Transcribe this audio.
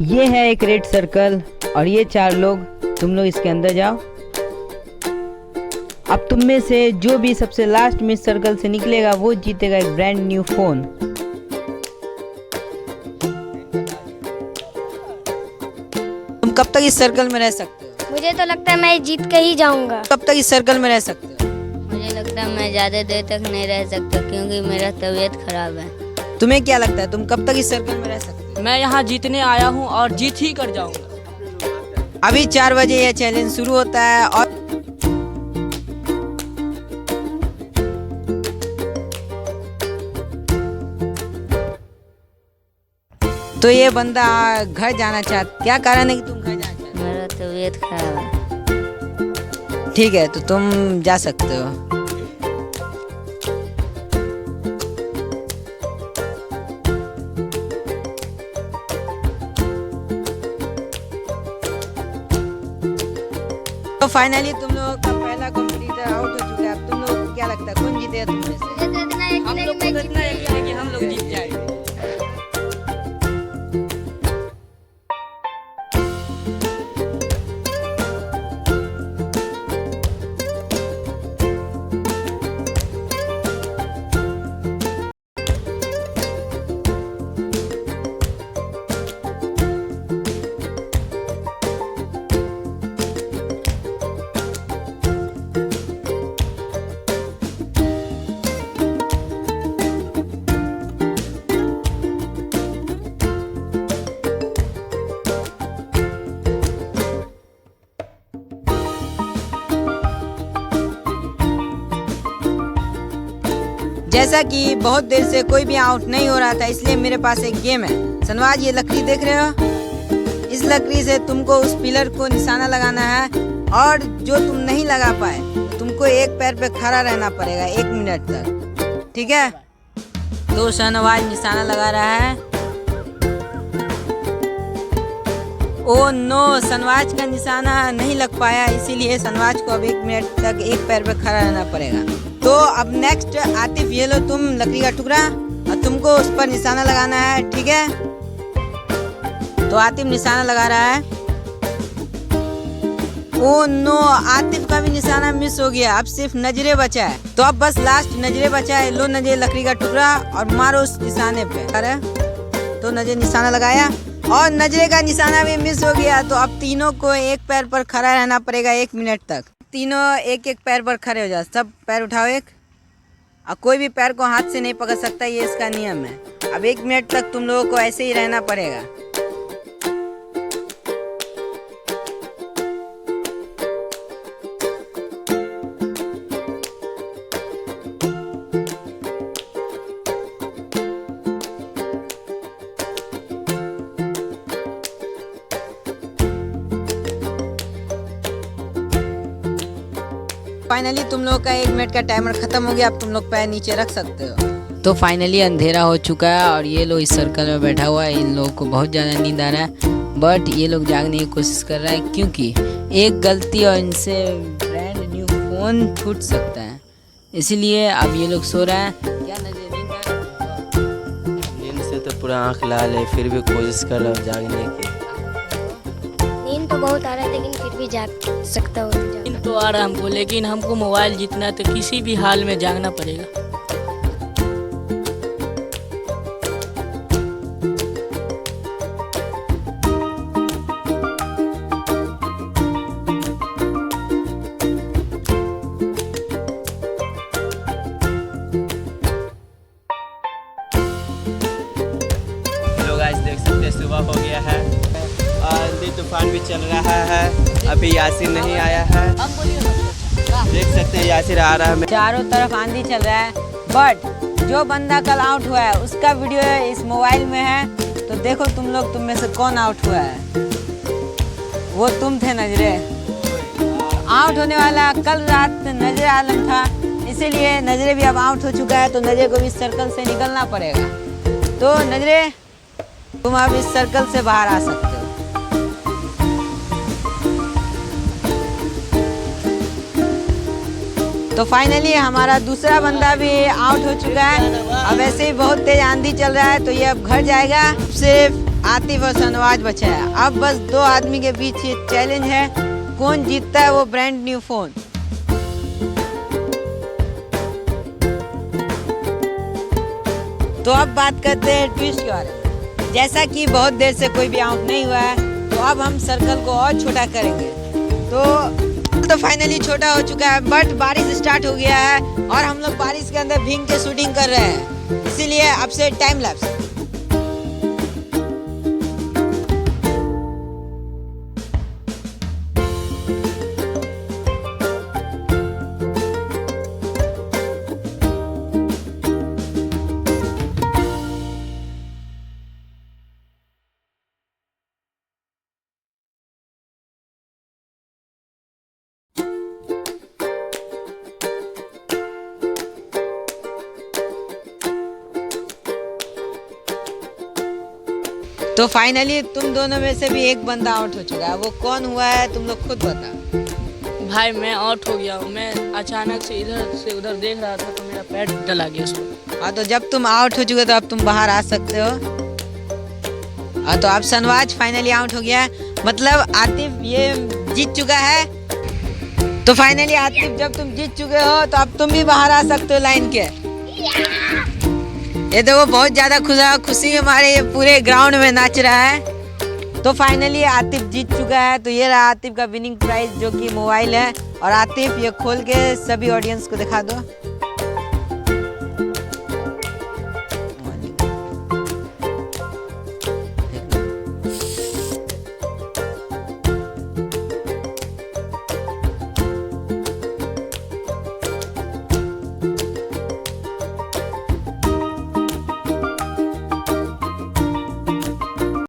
ये है एक रेड सर्कल और ये 4 लोग, तुम लोग इसके अंदर जाओ। अब तुम में से जो भी सबसे लास्ट में सर्कल से निकलेगा वो जीतेगा एक ब्रांड न्यू फोन। तुम कब तक इस सर्कल में रह सकते हो? मुझे तो लगता है मैं जीत के ही जाऊंगा। कब तक इस सर्कल में रह सकते हो? मुझे लगता है मैं ज़्यादा देर तक नहीं रह सकता क्योंकि मेरा तबीयत खराब है। तुम्हें क्या लगता है तुम कब तक इस सर्कल में रह सकते हो? मैं यहाँ जीतने आया हूँ और जीत ही कर जाऊंगा। अभी 4 बजे यह चैलेंज शुरू होता है और तो ये बंदा घर जाना चाहता। क्या कारण है कि तुम घर जाना चाहते मेरा तबीयत खराब है। हो? ठीक है, तो तुम जा सकते हो। तो फाइनली तुम लोगों का पहला कॉम्पिटिटर आउट हो चुका है। अब तुम लोगों को क्या लगता है कौन जीतेगा तुम में से? हम लोग को इतना यकीन है कि हम लोग जीत जाएंगे। जैसा कि बहुत देर से कोई भी आउट नहीं हो रहा था, इसलिए मेरे पास एक गेम है। सनवाज, ये लकड़ी देख रहे हो? इस लकड़ी से तुमको उस पिलर को निशाना लगाना है और जो तुम नहीं लगा पाए तुमको एक पैर पे खड़ा रहना पड़ेगा 1 मिनट तक। ठीक है? तो सनवाज निशाना लगा रहा है। ओ नो, सनवाज का निशाना नहीं लग पाया, इसीलिए सनवाज को अब 1 मिनट तक एक पैर पे खड़ा रहना पड़ेगा। तो अब नेक्स्ट आतिफ, ये लो तुम लकड़ी का टुकड़ा और तुमको उस पर निशाना लगाना है। ठीक है? तो आतिफ निशाना लगा रहा है। ओ नो, आतिफ का भी निशाना मिस हो गया। अब सिर्फ नजरे बचा है। तो अब बस लास्ट नजरे बचा है। लो नजरे लकड़ी का टुकड़ा और मारो उस निशाने पे। अरे तो नजरे निशाना लगाया और नजरे का निशाना भी मिस हो गया। तो अब तीनों को एक पैर पर खड़ा रहना पड़ेगा 1 मिनट तक। तीनों एक एक पैर पर खड़े हो जाओ। सब पैर उठाओ एक। और कोई भी पैर को हाथ से नहीं पकड़ सकता, ये इसका नियम है। अब 1 मिनट तक तुम लोगों को ऐसे ही रहना पड़ेगा। फाइनली तुम लोग का 1 मिनट का टाइमर खत्म हो गया। अब तुम लोग पैर नीचे रख सकते हो। तो फाइनली अंधेरा हो चुका है और ये लोग इस सर्कल में बैठा हुआ है। इन लोगों को बहुत ज़्यादा नींद आ रहा है, बट ये लोग जागने की कोशिश कर रहे हैं क्योंकि एक गलती और इनसे ब्रांड न्यू फ़ोन छूट सकता है। इसलिए अब ये लोग सो रहे हैं। क्या नजर नींद आ रहा है? नींद से तो पूरा आँख लाल है, फिर भी कोशिश कर रहा हूँ जागने की। नींद तो बहुत आ रहा है लेकिन फिर भी जाग सकता हूँ। नींद तो आ रहा है हमको, लेकिन हमको मोबाइल जीतना है तो किसी भी हाल में जागना पड़ेगा। हेलो गाइस, देख सकते हैं सुबह हो गया है। आंधी तूफान भी चल रहा है। अभी यासिर नहीं आया है। देख सकते हैं यासिर आ रहा है। चारों तरफ आंधी चल रहा है, बट जो बंदा कल आउट हुआ है उसका वीडियो इस मोबाइल में है। तो देखो तुम लोग, तुम में से कौन आउट हुआ है? वो तुम थे नजरे। आउट होने वाला कल रात नजरे आलम था, इसीलिए नजरे भी अब आउट हो चुका है। तो नजरे को भी इस सर्कल से निकलना पड़ेगा। तो नजरे, तुम अब इस सर्कल से बाहर आ सकते हो। तो फाइनली हमारा दूसरा बंदा भी आउट हो चुका है। अब ऐसे ही बहुत तेज आंधी चल रहा है तो ये अब घर जाएगा। सिर्फ आतिफ और सनवाज बचा है। अब बस 2 आदमी के बीच ये चैलेंज है, कौन जीतता है वो ब्रांड न्यू फोन। तो अब बात करते हैं ट्विस्ट के बारे में। जैसा कि बहुत देर से कोई भी आउट नहीं हुआ है, तो अब हम सर्कल को और छोटा करेंगे। तो फाइनली छोटा हो चुका है, बट बारिश स्टार्ट हो गया है और हम लोग बारिश के अंदर भींग के शूटिंग कर रहे हैं, इसीलिए अब से टाइम लैप्स। तो फाइनली तुम दोनों में से भी एक बंदा आउट हो चुका है, वो कौन हुआ है तुम लोग खुद बता। भाई मैं आउट हो गया हूँ। मैं अचानक से इधर से उधर देख रहा था तो मेरा पैर डला गया उसको। हाँ, तो जब तुम आउट हो चुके तो अब तुम बाहर आ सकते हो। हाँ, तो अब सनवाज फाइनली आउट हो गया है, मतलब आतिफ ये जीत चुका है। तो फाइनली आतिफ जब तुम जीत चुके हो तो अब तुम भी बाहर आ सकते हो लाइन के। ये देखो बहुत ज्यादा खुशी हमारे ये पूरे ग्राउंड में नाच रहा है। तो फाइनली आतिफ जीत चुका है। तो ये रहा आतिफ का विनिंग प्राइज जो कि मोबाइल है। और आतिफ ये खोल के सभी ऑडियंस को दिखा दो।